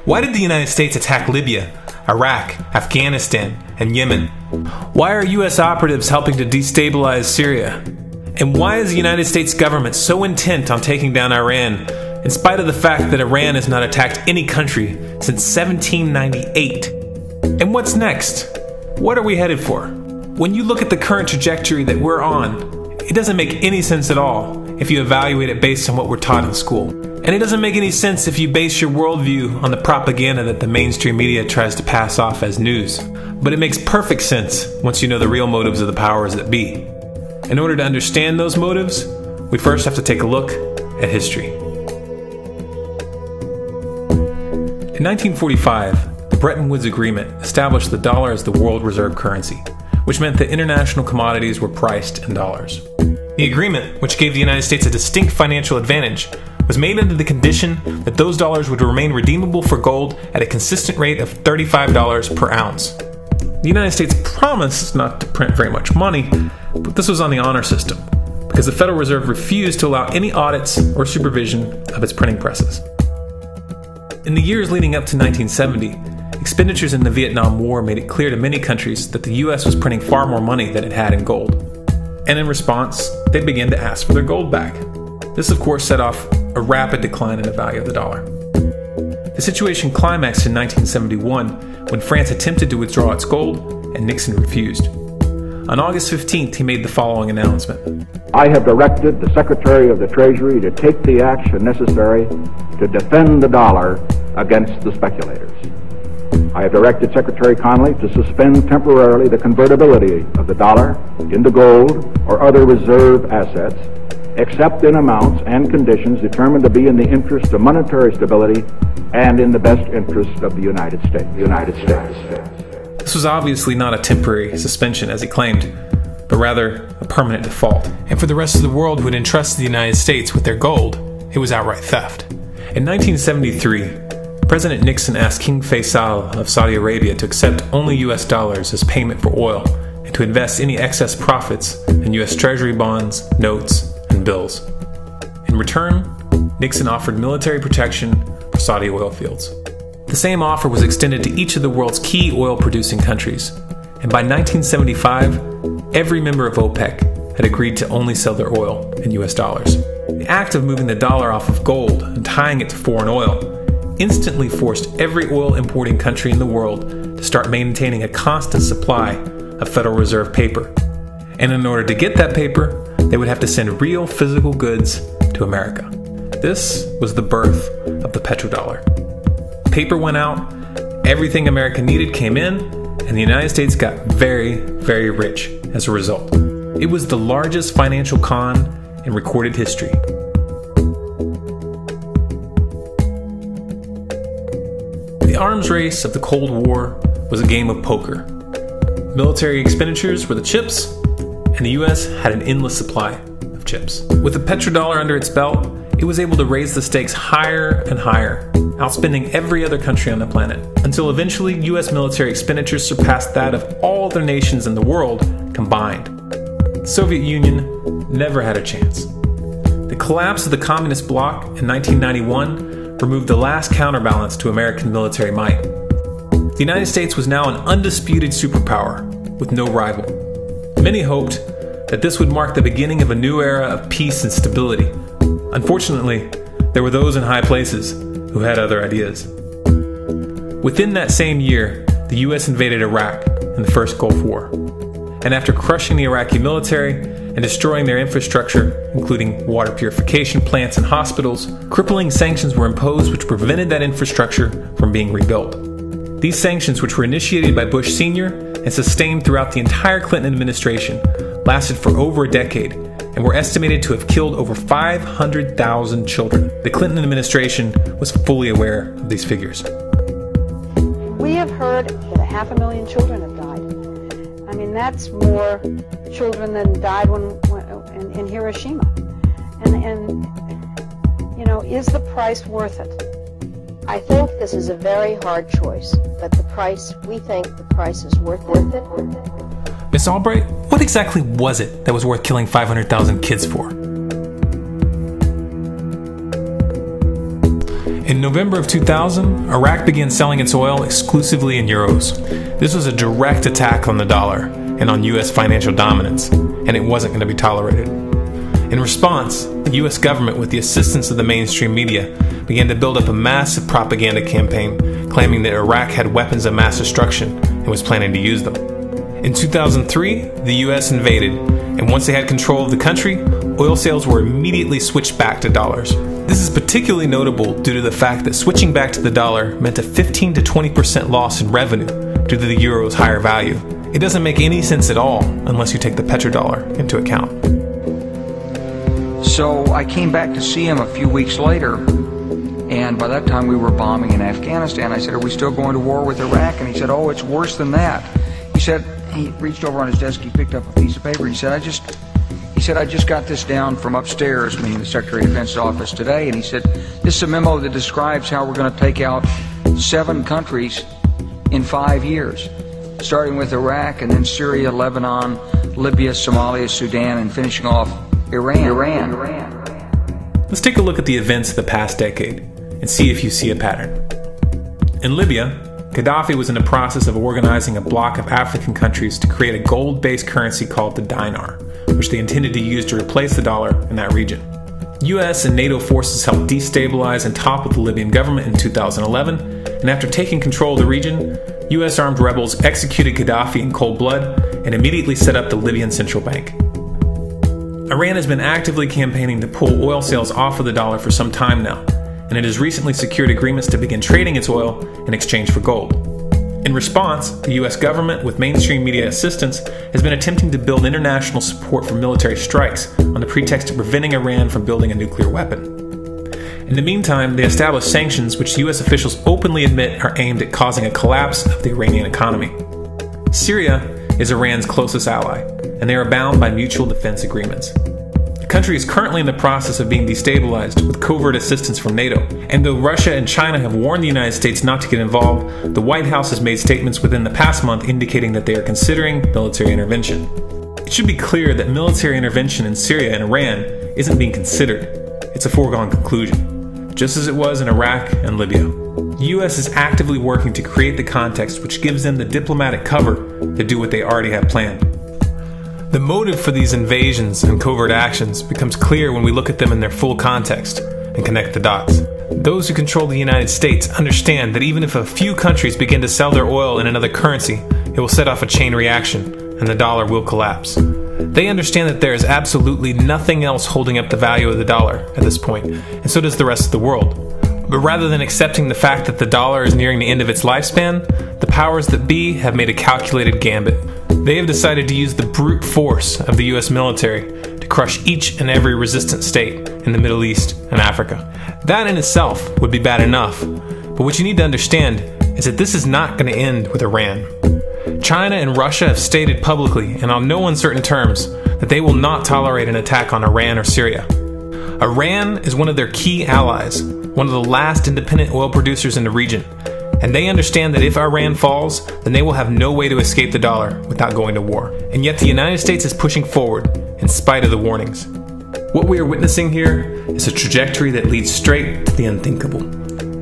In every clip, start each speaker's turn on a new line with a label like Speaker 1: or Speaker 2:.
Speaker 1: Why did the United States attack Libya, Iraq, Afghanistan, and Yemen? Why are U.S. operatives helping to destabilize Syria? And why is the United States government so intent on taking down Iran, in spite of the fact that Iran has not attacked any country since 1798? And what's next? What are we headed for? When you look at the current trajectory that we're on, it doesn't make any sense at all if you evaluate it based on what we're taught in school. And it doesn't make any sense if you base your worldview on the propaganda that the mainstream media tries to pass off as news. But it makes perfect sense once you know the real motives of the powers that be. In order to understand those motives, we first have to take a look at history. In 1945, the Bretton Woods Agreement established the dollar as the world reserve currency, which meant that international commodities were priced in dollars. The agreement, which gave the United States a distinct financial advantage, was made under the condition that those dollars would remain redeemable for gold at a consistent rate of $35 per ounce. The United States promised not to print very much money, but this was on the honor system, because the Federal Reserve refused to allow any audits or supervision of its printing presses. In the years leading up to 1970, expenditures in the Vietnam War made it clear to many countries that the U.S. was printing far more money than it had in gold. And in response, they began to ask for their gold back. This, of course, set off a rapid decline in the value of the dollar. The situation climaxed in 1971 when France attempted to withdraw its gold and Nixon refused. On August 15th, he made the following announcement.
Speaker 2: I have directed the Secretary of the Treasury to take the action necessary to defend the dollar against the speculators. I have directed Secretary Connally to suspend temporarily the convertibility of the dollar into gold or other reserve assets, except in amounts and conditions determined to be in the interest of monetary stability and in the best interest of the United States.
Speaker 1: This was obviously not a temporary suspension, as he claimed, but rather a permanent default. And for the rest of the world who had entrusted the United States with their gold, it was outright theft. In 1973, President Nixon asked King Faisal of Saudi Arabia to accept only US dollars as payment for oil and to invest any excess profits in US Treasury bonds, notes, and bills. In return, Nixon offered military protection for Saudi oil fields. The same offer was extended to each of the world's key oil-producing countries, and by 1975, every member of OPEC had agreed to only sell their oil in US dollars. The act of moving the dollar off of gold and tying it to foreign oil instantly forced every oil-importing country in the world to start maintaining a constant supply of Federal Reserve paper. And in order to get that paper, they would have to send real physical goods to America. This was the birth of the petrodollar. Paper went out, everything America needed came in, and the United States got very, very rich as a result. It was the largest financial con in recorded history. The arms race of the Cold War was a game of poker. Military expenditures were the chips, and the US had an endless supply of chips. With the petrodollar under its belt, it was able to raise the stakes higher and higher, outspending every other country on the planet, until eventually US military expenditures surpassed that of all other nations in the world combined. The Soviet Union never had a chance. The collapse of the communist bloc in 1991 removed the last counterbalance to American military might. The United States was now an undisputed superpower with no rival. Many hoped that this would mark the beginning of a new era of peace and stability. Unfortunately, there were those in high places who had other ideas. Within that same year, the US invaded Iraq in the first Gulf War. And after crushing the Iraqi military and destroying their infrastructure, including water purification plants and hospitals, crippling sanctions were imposed which prevented that infrastructure from being rebuilt. These sanctions, which were initiated by Bush Sr. and sustained throughout the entire Clinton administration, lasted for over a decade and were estimated to have killed over 500,000 children. The Clinton administration was fully aware of these figures.
Speaker 3: We have heard that 500,000 children have died. I mean, that's more children than died in Hiroshima. And you know, is the price worth it?
Speaker 4: I think this is a very hard choice, but we think the price is worth it.
Speaker 1: Miss Albright, what exactly was it that was worth killing 500,000 kids for? In In November of 2000, Iraq began selling its oil exclusively in euros. This was a direct attack on the dollar and on U.S. financial dominance, and it wasn't going to be tolerated. In response, the U.S. government, with the assistance of the mainstream media, began to build up a massive propaganda campaign claiming that Iraq had weapons of mass destruction and was planning to use them. In 2003, the U.S. invaded, and once they had control of the country, oil sales were immediately switched back to dollars. This is particularly notable due to the fact that switching back to the dollar meant a 15 to 20% loss in revenue due to the euro's higher value. It doesn't make any sense at all unless you take the petrodollar into account.
Speaker 5: So I came back to see him a few weeks later, and by that time we were bombing in Afghanistan. I said, "Are we still going to war with Iraq?" And he said, "Oh, it's worse than that." He said, he reached over on his desk, he picked up a piece of paper, and he said, I just got this down from upstairs, meaning the Secretary of Defense's office today, and he said, "This is a memo that describes how we're going to take out 7 countries in 5 years, starting with Iraq and then Syria, Lebanon, Libya, Somalia, Sudan, and finishing off Iran.
Speaker 1: Let's take a look at the events of the past decade and see if you see a pattern. In Libya, Gaddafi was in the process of organizing a bloc of African countries to create a gold-based currency called the dinar, which they intended to use to replace the dollar in that region. US and NATO forces helped destabilize and topple the Libyan government in 2011, and after taking control of the region, US armed rebels executed Gaddafi in cold blood and immediately set up the Libyan central bank. Iran has been actively campaigning to pull oil sales off of the dollar for some time now, and it has recently secured agreements to begin trading its oil in exchange for gold. In response, the US government, with mainstream media assistance, has been attempting to build international support for military strikes on the pretext of preventing Iran from building a nuclear weapon. In the meantime, they established sanctions which US officials openly admit are aimed at causing a collapse of the Iranian economy. Syria is Iran's closest ally, and they are bound by mutual defense agreements. The country is currently in the process of being destabilized with covert assistance from NATO, and though Russia and China have warned the United States not to get involved, the White House has made statements within the past month indicating that they are considering military intervention. It should be clear that military intervention in Syria and Iran isn't being considered. It's a foregone conclusion, just as it was in Iraq and Libya. The U.S. is actively working to create the context which gives them the diplomatic cover to do what they already have planned. The motive for these invasions and covert actions becomes clear when we look at them in their full context and connect the dots. Those who control the United States understand that even if a few countries begin to sell their oil in another currency, it will set off a chain reaction and the dollar will collapse. They understand that there is absolutely nothing else holding up the value of the dollar at this point, and so does the rest of the world. But rather than accepting the fact that the dollar is nearing the end of its lifespan, the powers that be have made a calculated gambit. They have decided to use the brute force of the US military to crush each and every resistant state in the Middle East and Africa. That in itself would be bad enough, but what you need to understand is that this is not going to end with Iran. China and Russia have stated publicly and on no uncertain terms that they will not tolerate an attack on Iran or Syria. Iran is one of their key allies, one of the last independent oil producers in the region, and they understand that if Iran falls, then they will have no way to escape the dollar without going to war. And yet the United States is pushing forward in spite of the warnings. What we are witnessing here is a trajectory that leads straight to the unthinkable.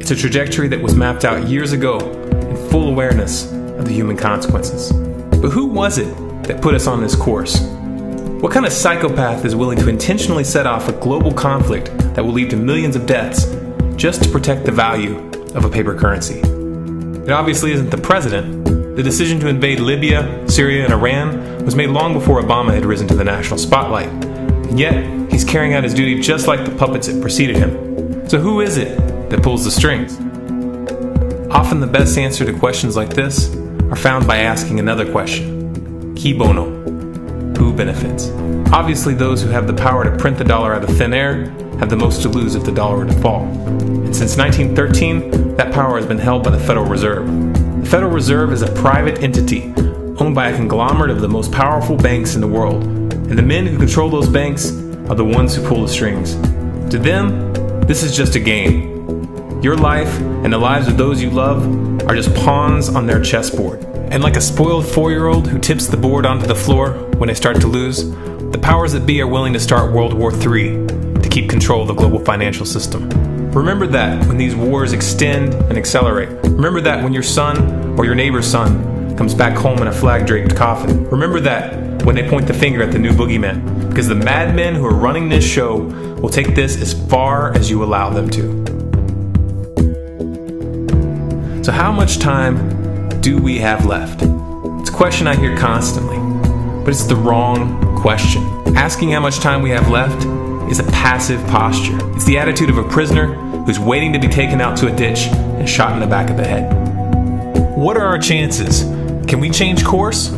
Speaker 1: It's a trajectory that was mapped out years ago in full awareness of the human consequences. But who was it that put us on this course? What kind of psychopath is willing to intentionally set off a global conflict that will lead to millions of deaths just to protect the value of a paper currency? It obviously isn't the president. The decision to invade Libya, Syria, and Iran was made long before Obama had risen to the national spotlight. And yet, he's carrying out his duty just like the puppets that preceded him. So who is it that pulls the strings? Often the best answer to questions like this are found by asking another question. Qui bono? Who benefits? Obviously, those who have the power to print the dollar out of thin air have the most to lose if the dollar were to fall. And since 1913, that power has been held by the Federal Reserve. The Federal Reserve is a private entity owned by a conglomerate of the most powerful banks in the world. And the men who control those banks are the ones who pull the strings. To them, this is just a game. Your life and the lives of those you love are just pawns on their chessboard. And like a spoiled 4-year-old who tips the board onto the floor when they start to lose, the powers that be are willing to start World War III to keep control of the global financial system. Remember that when these wars extend and accelerate. Remember that when your son or your neighbor's son comes back home in a flag-draped coffin. Remember that when they point the finger at the new boogeyman, because the madmen who are running this show will take this as far as you allow them to. So how much time do we have left? It's a question I hear constantly, but it's the wrong question. Asking how much time we have left is a passive posture. It's the attitude of a prisoner who's waiting to be taken out to a ditch and shot in the back of the head. What are our chances? Can we change course?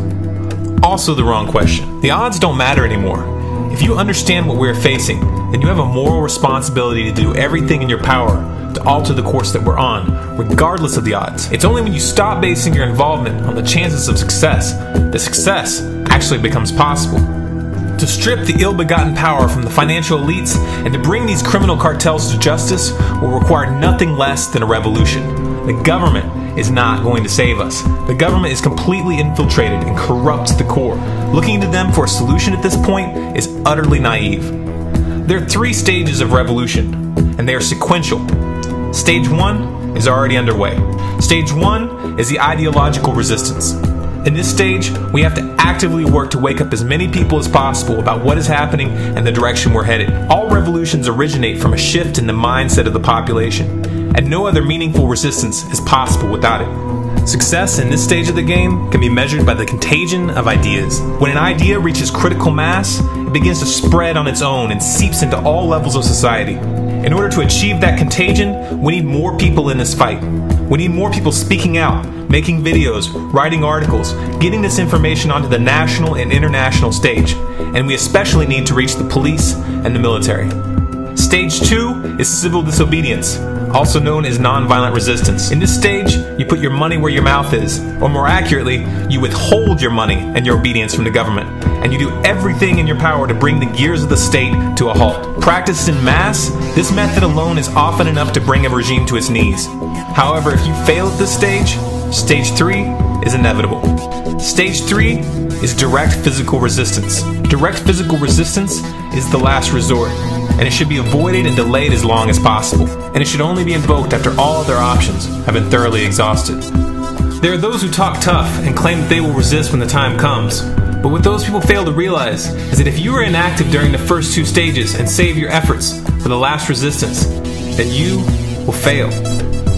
Speaker 1: Also the wrong question. The odds don't matter anymore. If you understand what we're facing, then you have a moral responsibility to do everything in your power to alter the course that we're on, regardless of the odds. It's only when you stop basing your involvement on the chances of success that success actually becomes possible. To strip the ill-begotten power from the financial elites and to bring these criminal cartels to justice will require nothing less than a revolution. The government is not going to save us. The government is completely infiltrated and corrupt to the core. Looking to them for a solution at this point is utterly naive. There are 3 stages of revolution, and they are sequential. Stage 1 is already underway. Stage 1 is the ideological resistance. In this stage, we have to actively work to wake up as many people as possible about what is happening and the direction we're headed. All revolutions originate from a shift in the mindset of the population, and no other meaningful resistance is possible without it. Success in this stage of the game can be measured by the contagion of ideas. When an idea reaches critical mass, it begins to spread on its own and seeps into all levels of society. In order to achieve that contagion, we need more people in this fight. We need more people speaking out, making videos, writing articles, getting this information onto the national and international stage. And we especially need to reach the police and the military. Stage 2 is civil disobedience, also known as nonviolent resistance. In this stage, you put your money where your mouth is, or more accurately, you withhold your money and your obedience from the government, and you do everything in your power to bring the gears of the state to a halt. Practiced in mass, this method alone is often enough to bring a regime to its knees. However, if you fail at this stage, Stage 3 is inevitable. Stage 3 is direct physical resistance. Direct physical resistance is the last resort, and it should be avoided and delayed as long as possible. And it should only be invoked after all other options have been thoroughly exhausted. There are those who talk tough and claim that they will resist when the time comes. But what those people fail to realize is that if you are inactive during the first 2 stages and save your efforts for the last resistance, then you will fail.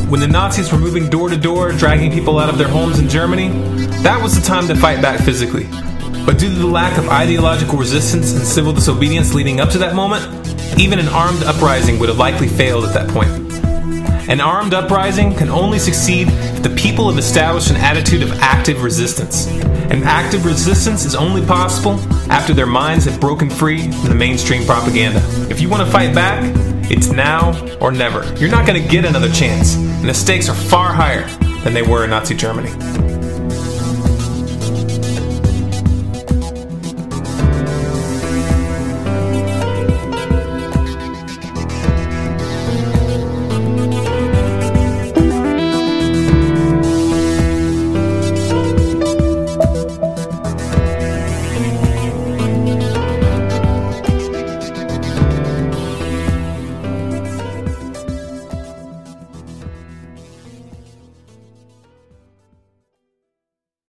Speaker 1: When the Nazis were moving door to door, dragging people out of their homes in Germany, that was the time to fight back physically. But due to the lack of ideological resistance and civil disobedience leading up to that moment, even an armed uprising would have likely failed at that point. An armed uprising can only succeed if the people have established an attitude of active resistance. And active resistance is only possible after their minds have broken free from the mainstream propaganda. If you want to fight back, it's now or never. You're not going to get another chance, and the stakes are far higher than they were in Nazi Germany.